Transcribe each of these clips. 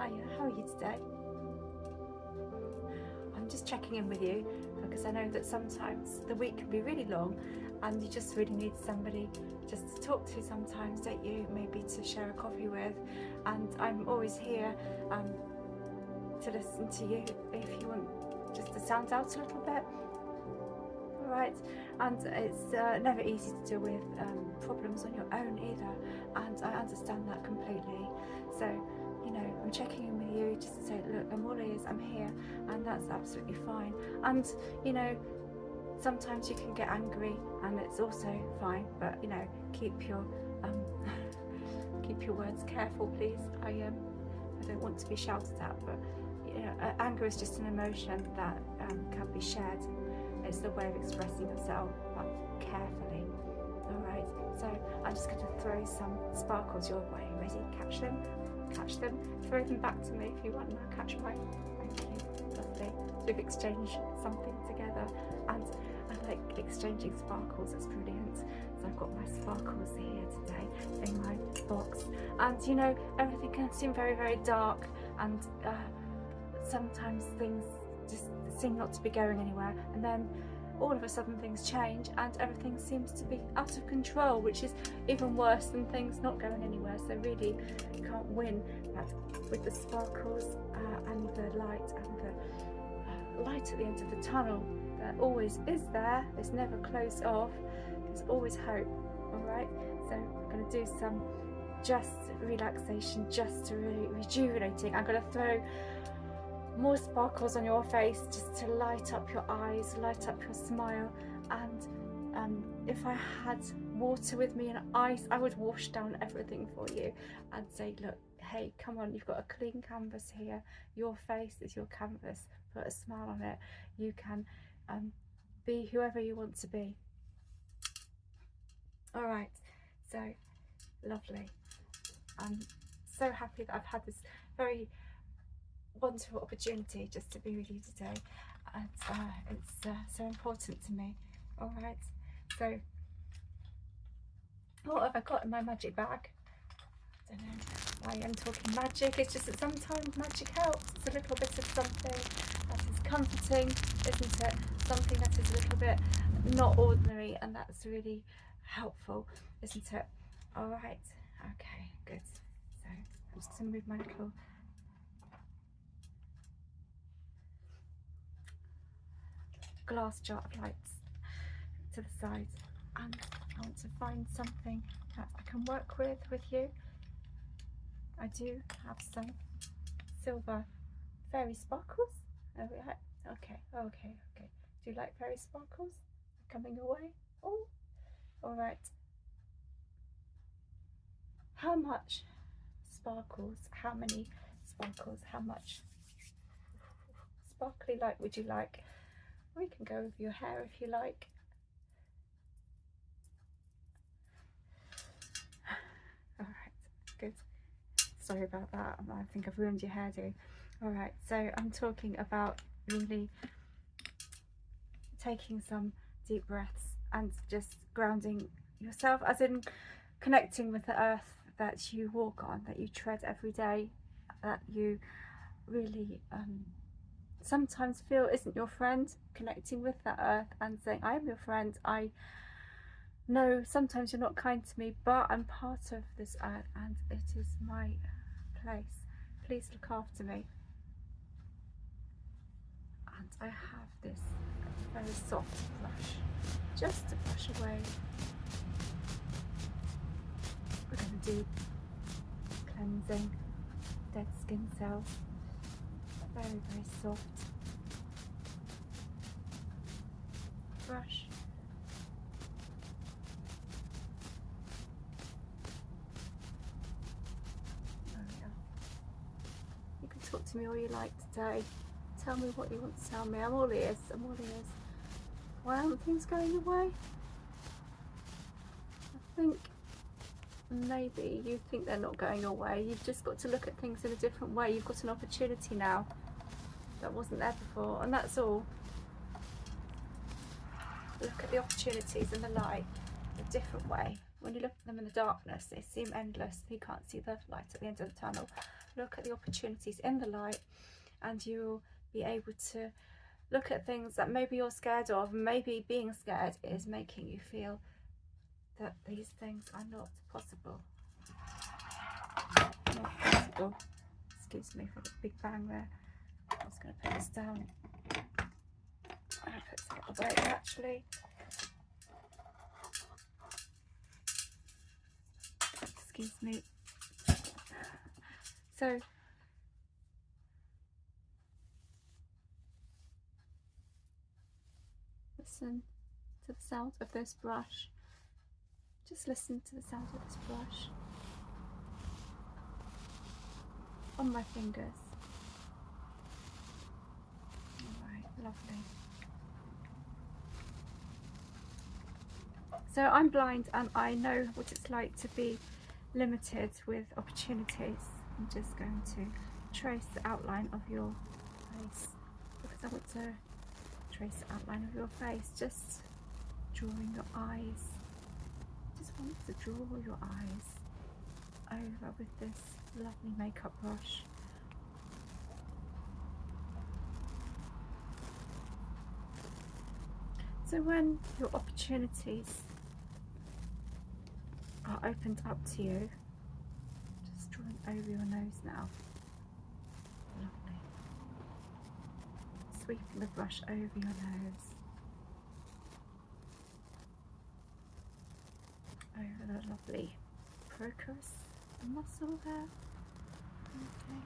Hiya, how are you today? I'm just checking in with you because I know that sometimes the week can be really long and you just really need somebody just to talk to sometimes, don't you? Maybe to share a coffee with, and I'm always here to listen to you if you want just to sound out a little bit. Right, and it's never easy to deal with problems on your own either, and I understand that completely. So, you know, I'm checking in with you just to say, look, I'm all ears, I'm here, and that's absolutely fine. And, you know, sometimes you can get angry, and it's also fine, but, you know, keep your keep your words careful, please. I don't want to be shouted at, but, you know, anger is just an emotion that can be shared. It's the way of expressing yourself, but carefully. Alright, so I'm just going to throw some sparkles your way. Ready? Catch them, throw them back to me if you want, and I'll catch mine. Thank you, lovely. We've exchanged something together, and I like exchanging sparkles, it's brilliant. So I've got my sparkles here today in my box, and you know, everything can seem very, very dark, and sometimes things just seem not to be going anywhere, and then all of a sudden things change and everything seems to be out of control, which is even worse than things not going anywhere. So really you can't win that with the sparkles and the light, and the light at the end of the tunnel that always is there. It's never closed off, there's always hope. All right, so I'm going to do some just relaxation, just to really rejuvenating. I'm going to throw more sparkles on your face just to light up your eyes, light up your smile. And if I had water with me and ice, I would wash down everything for you and say, look, hey, come on, you've got a clean canvas here, your face is your canvas, put a smile on it, you can be whoever you want to be. All right, so lovely. I'm so happy that I've had this very wonderful opportunity just to be with you today, and it's so important to me. All right, so what have I got in my magic bag? I don't know why I'm talking magic. It's just that sometimes magic helps. It's a little bit of something that is comforting, isn't it? Something that is a little bit not ordinary, and that's really helpful, isn't it? All right, okay, good. So I'm just going to move my little glass jar of lights to the side, and I want to find something that I can work with you. I do have some silver fairy sparkles. Oh, yeah. Okay. Do you like fairy sparkles? Coming your way? Oh, all right. How much sparkles? How many sparkles? How much sparkly light would you like? We can go with your hair if you like. All right, good. Sorry about that. I think I've ruined your hairdo. All right, so I'm talking about really taking some deep breaths and just grounding yourself, as in connecting with the earth that you walk on, that you tread every day, that you really sometimes feel isn't your friend, connecting with that earth and saying, I am your friend. I know sometimes you're not kind to me, but I'm part of this earth and it is my place. Please look after me. And I have this very soft brush just to brush away. We're going to do cleansing dead skin cells. Very, very soft brush. There we are. You can talk to me all you like today. Tell me what you want to tell me. I'm all ears. I'm all ears. Why aren't things going your way? I think maybe you think they're not going your way. You've just got to look at things in a different way. You've got an opportunity now that wasn't there before, and that's all. Look at the opportunities in the light a different way. When you look at them in the darkness, they seem endless. You can't see the light at the end of the tunnel. look at the opportunities in the light, and you'll be able to look at things that maybe you're scared of. Maybe being scared is making you feel that these things are not possible. Not possible. Excuse me for the big bang there. I'm just going to put this down. I'm going to put this away actually. Excuse me. So listen to the sound of this brush. Just listen to the sound of this brush on my fingers. Alright, lovely. So I'm blind and I know what it's like to be limited with opportunities. I'm just going to trace the outline of your face because I want to trace the outline of your face, just drawing your eyes. Just want to draw your eyes over with this lovely makeup brush. So when your opportunities are opened up to you, just drawing over your nose now. Lovely. Sweeping the brush over your nose. Over the lovely procurus muscle there. Okay.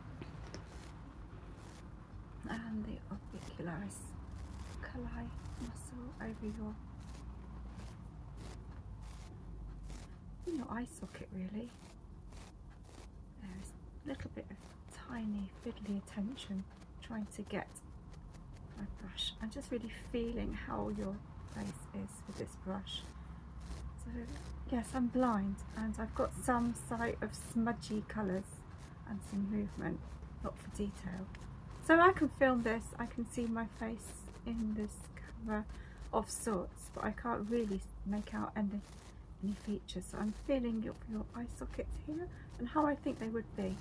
And the orbicularis oculi muscle over your eye socket really. There's a little bit of tiny fiddly attention trying to get my brush and just really feeling how your face is with this brush. So yes, I'm blind and I've got some sight of smudgy colours and some movement, not for detail. So I can film this, I can see my face in this camera of sorts, but I can't really make out any features. So I'm feeling your eye sockets here and how I think they would be.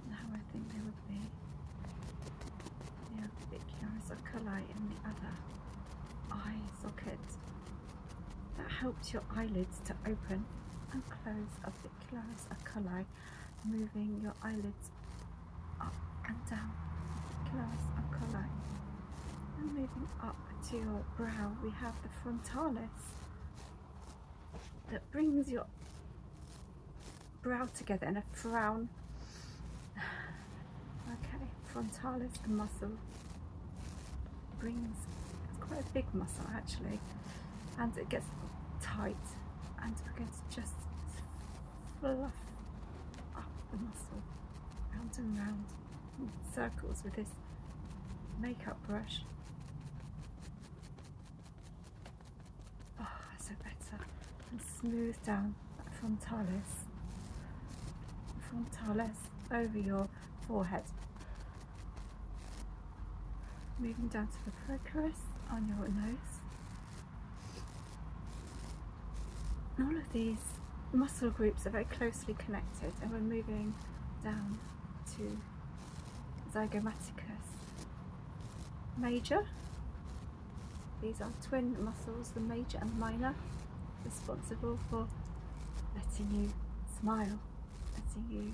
And how I think they would be. The orbicularis oculi in the other eye socket. That helps your eyelids to open and close. Orbicularis oculi, moving your eyelids up and down. Orbicularis oculi. And moving up to your brow, we have the frontalis that brings your brow together in a frown. Okay, frontalis, the muscle, brings, it's quite a big muscle actually, and it gets tight and begins to just fluff up the muscle, round and round, in circles with this makeup brush. Oh, so better. And smooth down that frontalis over your forehead. Moving down to the procurus on your nose. All of these muscle groups are very closely connected, and we're moving down to zygomaticus major. These are twin muscles, the major and minor, responsible for letting you smile, letting you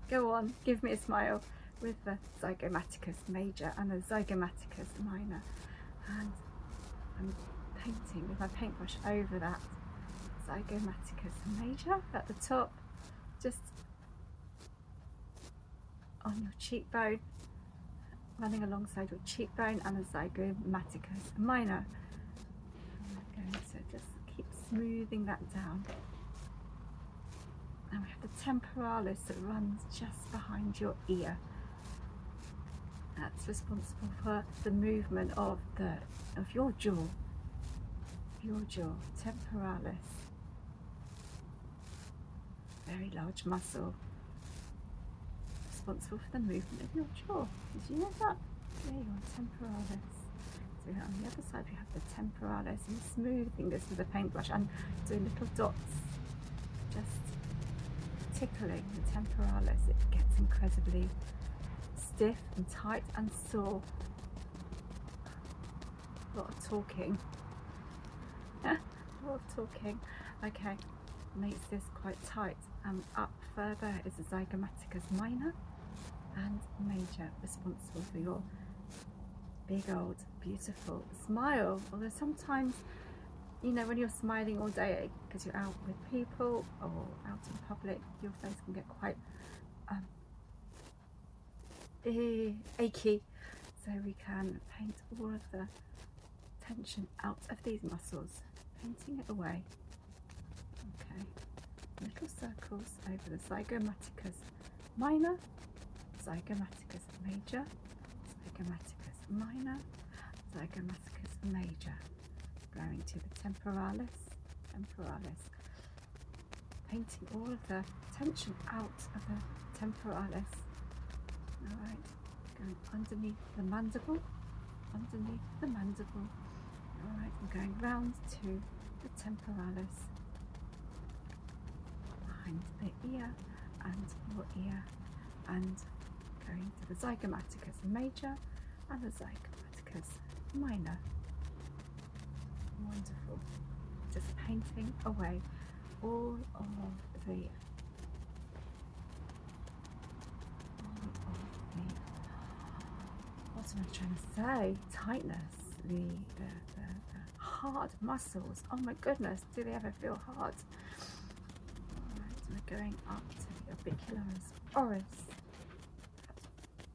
go on, give me a smile, with the zygomaticus major and the zygomaticus minor. And I'm painting with my paintbrush over that zygomaticus major at the top, just on your cheekbone, running alongside your cheekbone, and the zygomaticus minor. And we're going to just keep smoothing that down. And we have the temporalis that runs just behind your ear. That's responsible for the movement of your jaw. Your jaw, temporalis. Very large muscle. Responsible for the movement of your jaw. Did you know that? There you are, temporalis. So on the other side we have the temporalis, and smoothing this with a paintbrush and doing little dots, just tickling the temporalis. It gets incredibly stiff and tight and sore. A lot of talking. A lot of talking. Okay, makes this quite tight. Up further is the zygomaticus minor and major, responsible for your big old beautiful smile. Although sometimes, you know, when you're smiling all day because you're out with people or out in public, your face can get quite achy. So we can paint all of the tension out of these muscles, painting it away. Okay, little circles over the zygomaticus minor, zygomaticus major, zygomaticus minor, zygomaticus major, going to the temporalis, painting all of the tension out of the temporalis. Alright, going underneath the mandible, alright, I'm going round to the temporalis, behind the ear and your ear, and going to the zygomaticus major and the zygomaticus minor. Wonderful. Just painting away all of the what am I trying to say? Tightness, the hard muscles. Oh my goodness, do they ever feel hard? Alright, we're going up to the orbicularis oris.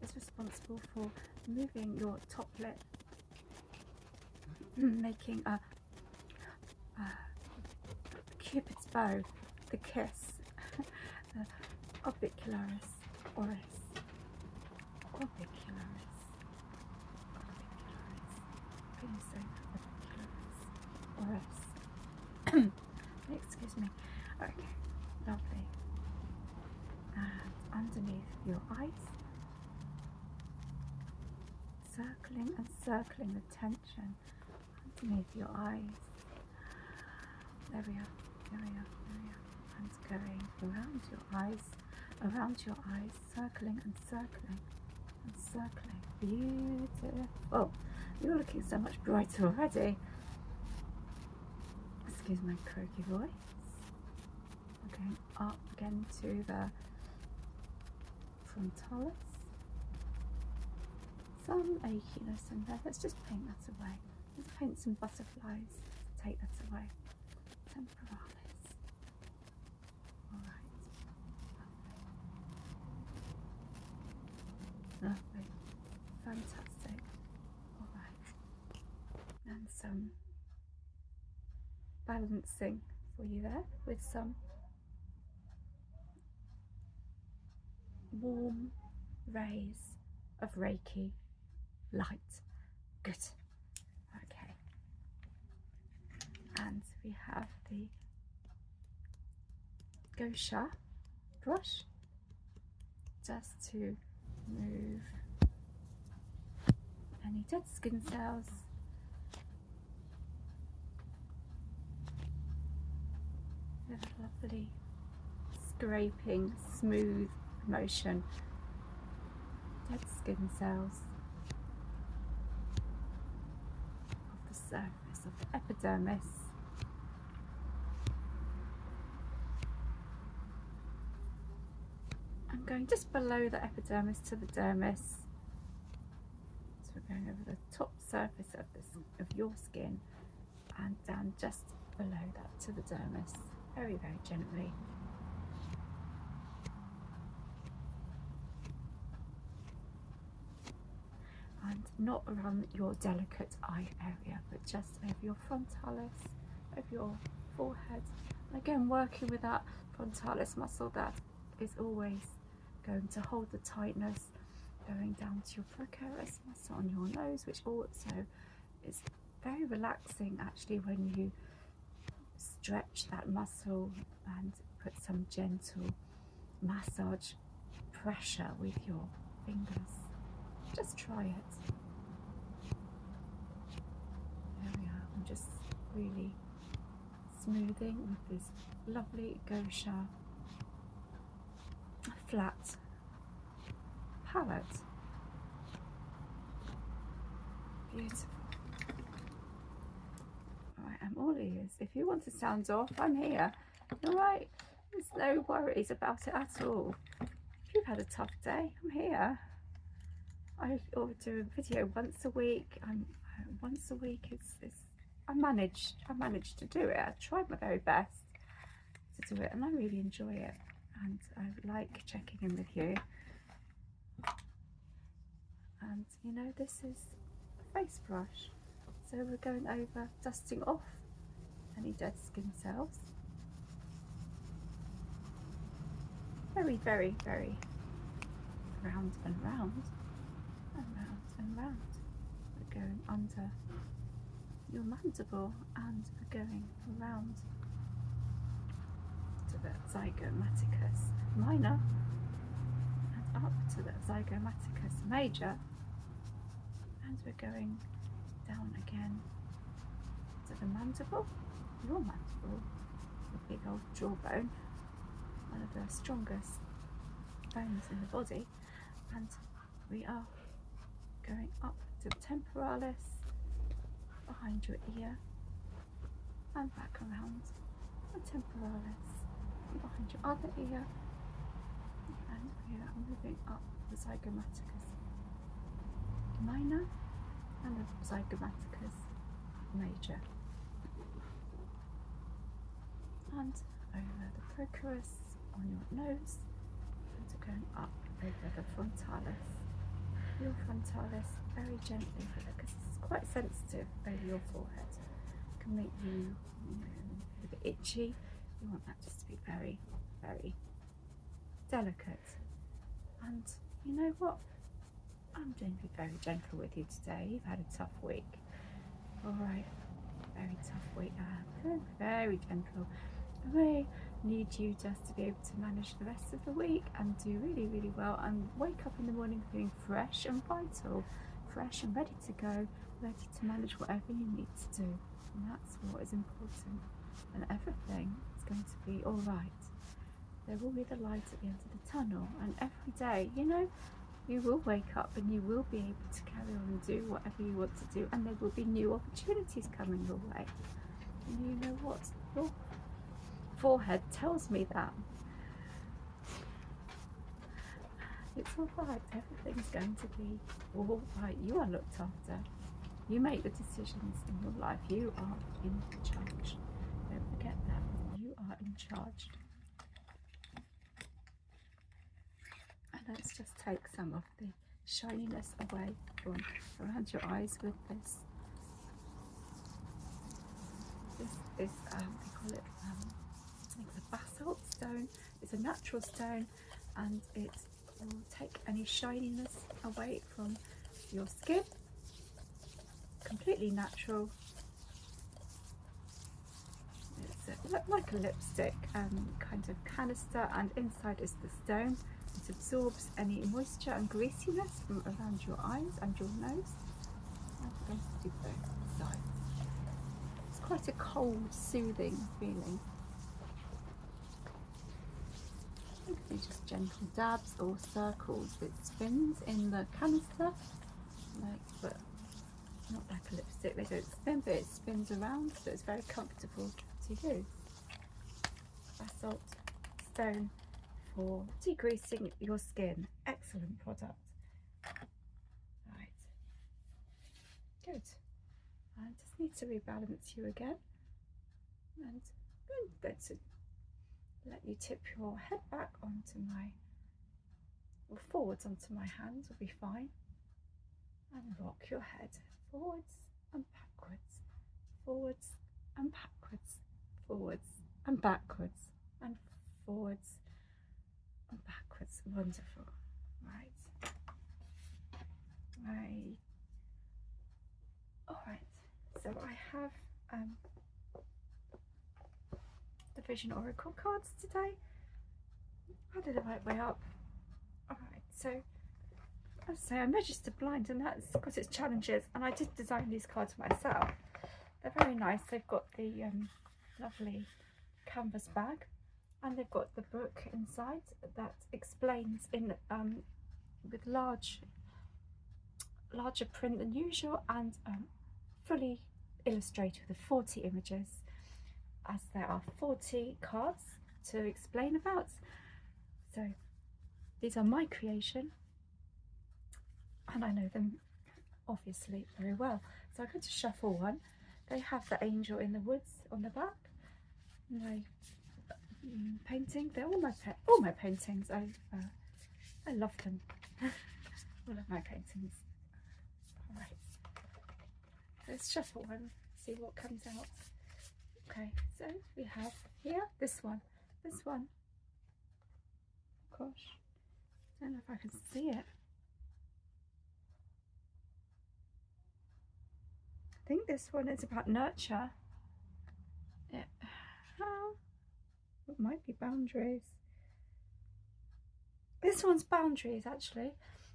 It's responsible for moving your top lip, making a Cupid's bow, the kiss. The orbicularis oris, orbicularis, feeling so orbicularis oris. Excuse me. Okay, lovely. And underneath your eyes, circling and circling the tension underneath your eyes. There we are, there we are, there we are. And going around your eyes, circling and circling and circling. Beautiful. You're looking so much brighter already. Excuse my croaky voice. We're going up again to the frontalis. Some achiness in there. Let's just paint that away. Let's paint some butterflies to take that away. Temporalis. Alright. Lovely. Fantastic. Alright. And some balancing for you there with some warm rays of Reiki light. Good. Okay. And we have the gosha brush just to move any dead skin cells. With a lovely scraping, smooth motion. Dead skin cells of the surface of the epidermis. I'm going just below the epidermis to the dermis. So we're going over the top surface of your skin and down just below that to the dermis. Very, very gently. And not around your delicate eye area, but just over your frontalis, over your forehead. And again, working with that frontalis muscle that is always going to hold the tightness, going down to your procerus muscle on your nose, which also is very relaxing actually when you stretch that muscle and put some gentle massage pressure with your fingers. Just try it. really smoothing with this lovely gosha flat palette. Beautiful. Alright, I'm all ears. If you want to sound off, I'm here. Alright, there's no worries about it at all. If you've had a tough day, I'm here. I do a video once a week. Once a week I managed to do it. I tried my very best to do it, and I really enjoy it, and I like checking in with you. And you know, this is a face brush, so we're going over dusting off any dead skin cells. Very, very, very round and round and round and round. We're going under your mandible, and we're going around to the zygomaticus minor and up to the zygomaticus major, and we're going down again to the mandible, your mandible, the big old jawbone, one of the strongest bones in the body, and we are going up to the temporalis, behind your ear, and back around the temporalis, and behind your other ear, and we are moving up the zygomaticus minor and the zygomaticus major, and over the procurus on your nose, and going up over the frontalis, your frontalis, very gently, because it's quite sensitive over your forehead. It can make you, a bit itchy. You want that just to be very, very delicate. And you know what? I'm going to be very gentle with you today. You've had a tough week. Alright, very tough week. Very gentle. I may need you just to be able to manage the rest of the week and do really, really well, and wake up in the morning feeling fresh and vital, fresh and ready to go, ready to manage whatever you need to do. And that's what is important. And everything is going to be alright. There will be the light at the end of the tunnel, and every day, you know, you will wake up and you will be able to carry on and do whatever you want to do, and there will be new opportunities coming your way. And you know what? Your forehead tells me that. It's alright, everything's going to be alright. You are looked after. You make the decisions in your life. You are in charge. Don't forget that. You are in charge. And let's just take some of the shininess away from around your eyes with this. This is, they call it, I think it's a basalt stone. It's a natural stone, and it will take any shininess away from your skin. Completely natural. It's like a lipstick kind of canister, and inside is the stone. It absorbs any moisture and greasiness from around your eyes and your nose. I'm going to do both sides. It's quite a cold, soothing feeling. You can do just gentle dabs or circles. It spins in the canister, but not like a lipstick. They don't spin, but it spins around, so it's very comfortable to use. Basalt stone for degreasing your skin. Excellent product. Right. Good. I just need to rebalance you again. And I'm going to let you tip your head back onto or forwards onto my hands, will be fine. And rock your head forwards and backwards, forwards and backwards, forwards and backwards, and forwards and backwards. Wonderful. Right. Right. Alright, so I have the Vision Oracle cards today. I did the right way up. Alright, so as I say, I'm registered blind, and that's because it's challenges, and I did design these cards myself. they're very nice. They've got the lovely canvas bag, and they've got the book inside that explains in with larger print than usual, and fully illustrated with 40 images, as there are 40 cards to explain about. So these are my creation, and I know them obviously very well. So I'm going to shuffle one. They have the angel in the woods on the back. My painting. They're all my paintings. I love them. All of my paintings. All right. Let's shuffle one. See what comes out. Okay. So we have here this one. This one. Gosh. I don't know if I can see it. I think this one is about nurture. It might be boundaries. This one's boundaries, actually.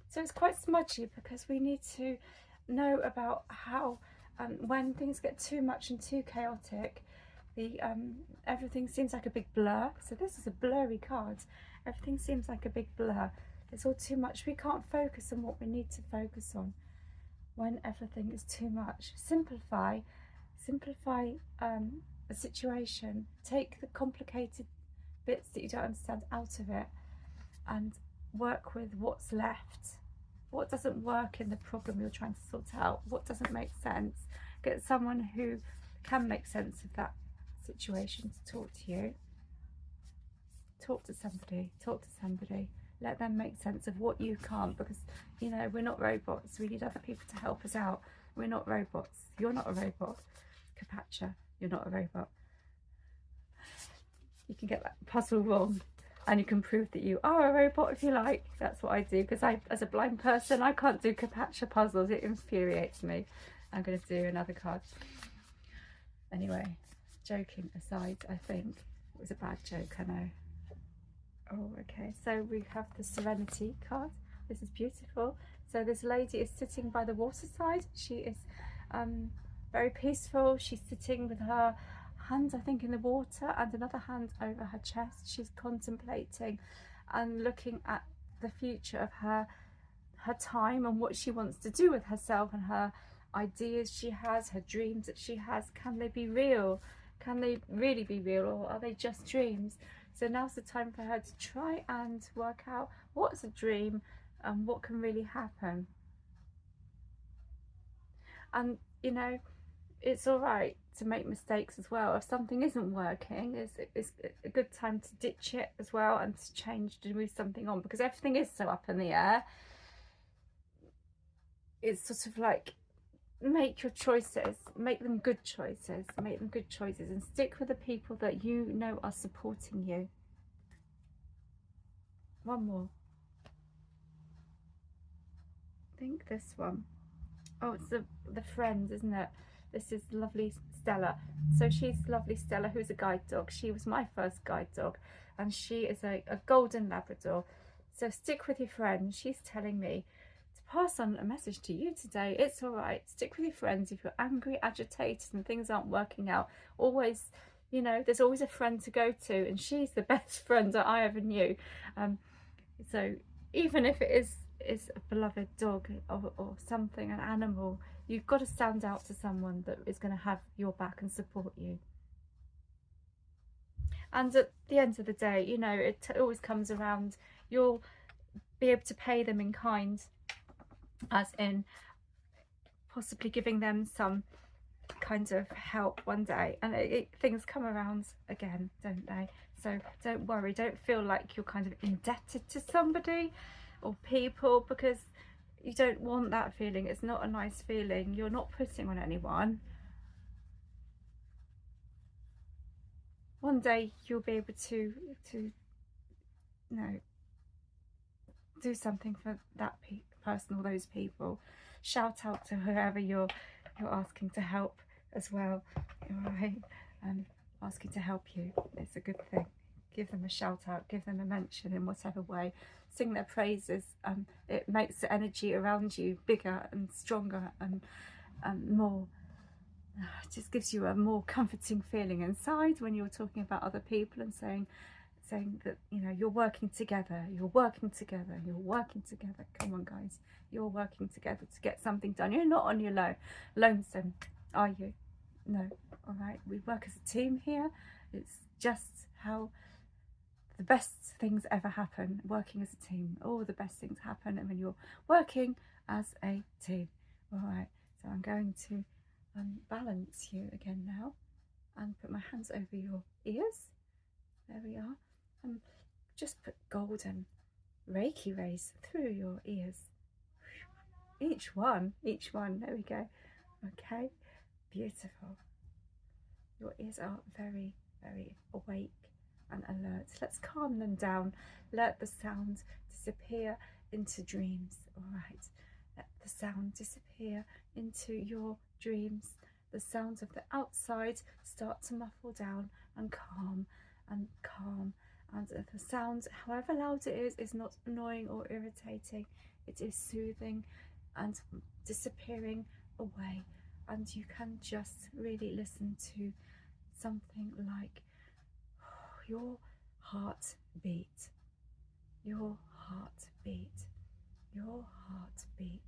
So it's quite smudgy because we need to know about how when things get too much and too chaotic, the everything seems like a big blur. So this is a blurry card. Everything seems like a big blur. It's all too much. We can't focus on what we need to focus on when everything is too much. Simplify a situation. Take the complicated bits that you don't understand out of it and work with what's left. What doesn't work in the problem you're trying to sort out? What doesn't make sense? Get someone who can make sense of that situation to talk to you. Talk to somebody. Let them make sense of what you can't, because, you know, we're not robots. We need other people to help us out. We're not robots. You're not a robot. Carpaccia, you're not a robot. You can get that puzzle wrong, and you can prove that you are a robot if you like. That's what I do, because as a blind person, I can't do Carpaccia puzzles. It infuriates me. I'm going to do another card. Anyway, joking aside, I think it was a bad joke, I know. Oh, okay, so we have the Serenity card. This is beautiful. So this lady is sitting by the waterside. She is very peaceful. She's sitting with her hand, I think, in the water and another hand over her chest. She's contemplating and looking at the future of her time and what she wants to do with herself and her ideas she has, her dreams that she has. Can they be real? Can they really be real, or are they just dreams? So now's the time for her to try and work out what's a dream and what can really happen. And, you know, it's all right to make mistakes as well. If something isn't working, it's a good time to ditch it as well and to change, to move something on, because everything is so up in the air. It's sort of like, make your choices, make them good choices, and stick with the people that you know are supporting you. One more. I think this one. Oh, it's the friend, isn't it? This is lovely Stella. So she's lovely Stella, who's a guide dog. She was my first guide dog, and she is a golden Labrador. So stick with your friend. She's telling me to pass on a message to you today. It's all right. Stick with your friends. If you're angry, agitated, and things aren't working out, always, you know, there's always a friend to go to, and she's the best friend that I ever knew. So even if it is a beloved dog or something, an animal, you've got to stand out to someone that is going to have your back and support you. And at the end of the day, you know, it always comes around. You'll be able to pay them in kind, as in possibly giving them some kind of help one day, and things come around again, don't they? So don't worry, don't feel like you're kind of indebted to somebody or people, because you don't want that feeling. It's not a nice feeling. You're not putting on anyone. One day you'll be able to you know, do something for that person or those people. Shout out to whoever you're asking to help as well, right? Asking to help you, it's a good thing. Give them a shout out, give them a mention in whatever way, sing their praises. It makes the energy around you bigger and stronger and more It just gives you a more comforting feeling inside when you're talking about other people and saying that, you know, you're working together, you're working together, you're working together. Come on, guys, you're working together to get something done. You're not on your lonesome, are you? No. All right, we work as a team here. It's just how the best things ever happen, working as a team. All the best things happen when you're working as a team. All right, so I'm going to balance you again now and put my hands over your ears. There we are. And just put golden Reiki rays through your ears. Each one. There we go. Okay, beautiful. Your ears are very, very awake and alert. Let's calm them down. Let the sound disappear into dreams. All right. Let the sound disappear into your dreams. The sounds of the outside start to muffle down and calm and calm. And the sound, however loud it is not annoying or irritating. It is soothing and disappearing away. And you can just really listen to something like your heartbeat, your heartbeat, your heartbeat,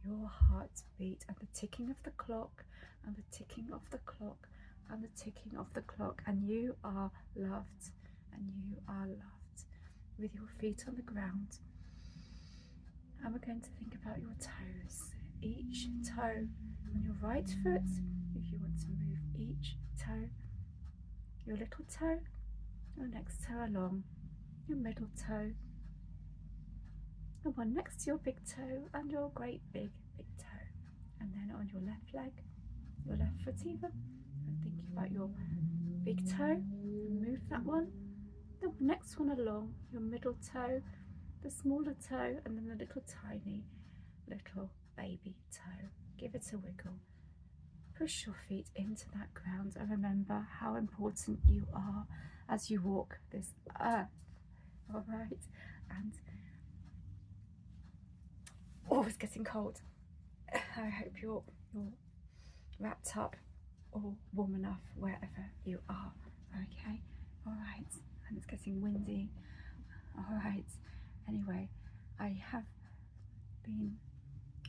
your heartbeat, and the ticking of the clock, and the ticking of the clock, and the ticking of the clock. And you are loved, and you are loved, with your feet on the ground. And we're going to think about your toes. Each toe on your right foot, if you want to move each toe, your little toe, your next toe along, your middle toe, the one next to your big toe, and your great big toe. And then on your left leg, your left foot even, and thinking about your big toe, and move that one, the next one along, your middle toe, the smaller toe, and then the little tiny little baby toe. Give it a wiggle. Push your feet into that ground and remember how important you are as you walk this earth. All right, and it's getting cold. I hope you're wrapped up or warm enough wherever you are. Okay, all right, and it's getting windy. All right, anyway, I have been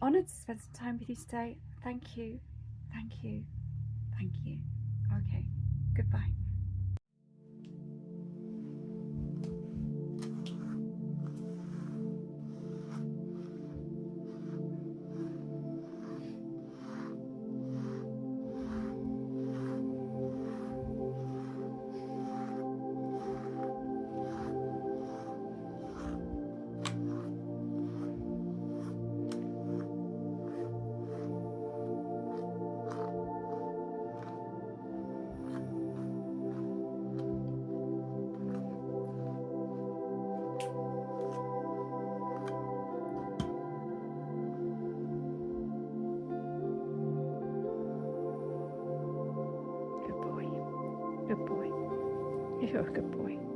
honoured to spend some time with you today. Thank you, thank you, thank you. Okay, goodbye. Good boy. You're a good boy.